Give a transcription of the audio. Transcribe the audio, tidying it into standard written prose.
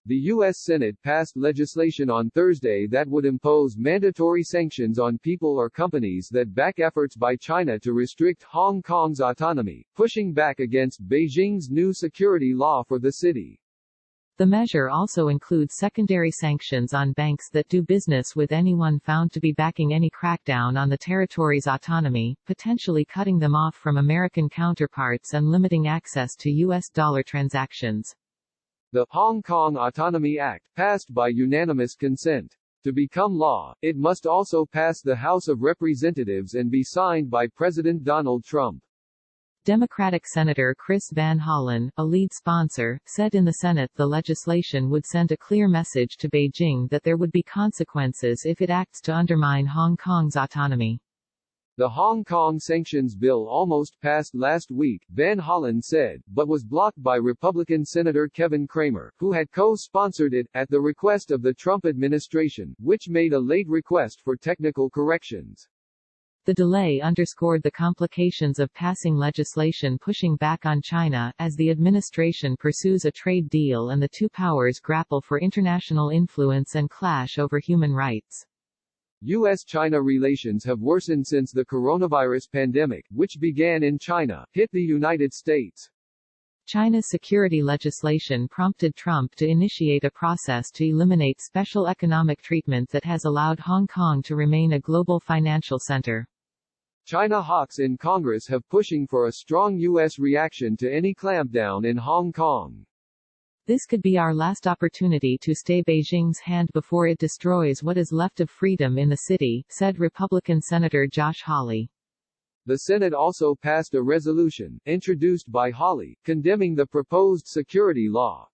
The U.S. Senate passed legislation on Thursday that would impose mandatory sanctions on people or companies that back efforts by China to restrict Hong Kong's autonomy, pushing back against Beijing's new security law for the city. The measure also includes secondary sanctions on banks that do business with anyone found to be backing any crackdown on the territory's autonomy, potentially cutting them off from American counterparts and limiting access to U.S. dollar transactions. The Hong Kong Autonomy Act, passed by unanimous consent. To become law, it must also pass the House of Representatives and be signed by President Donald Trump. Democratic Senator Chris Van Hollen, a lead sponsor, said in the Senate the legislation would send a clear message to Beijing that there would be consequences if it acts to undermine Hong Kong's autonomy. The Hong Kong sanctions bill almost passed last week, Van Hollen said, but was blocked by Republican Senator Kevin Cramer, who had co-sponsored it, at the request of the Trump administration, which made a late request for technical corrections. The delay underscored the complications of passing legislation pushing back on China, as the administration pursues a trade deal and the two powers grapple for international influence and clash over human rights. U.S.-China relations have worsened since the coronavirus pandemic, which began in China, hit the United States. China's security legislation prompted Trump to initiate a process to eliminate special economic treatment that has allowed Hong Kong to remain a global financial center. China hawks in Congress have pushing for a strong U.S. reaction to any clampdown in Hong Kong. This could be our last opportunity to stay Beijing's hand before it destroys what is left of freedom in the city, said Republican Senator Josh Hawley. The Senate also passed a resolution, introduced by Hawley, condemning the proposed security law.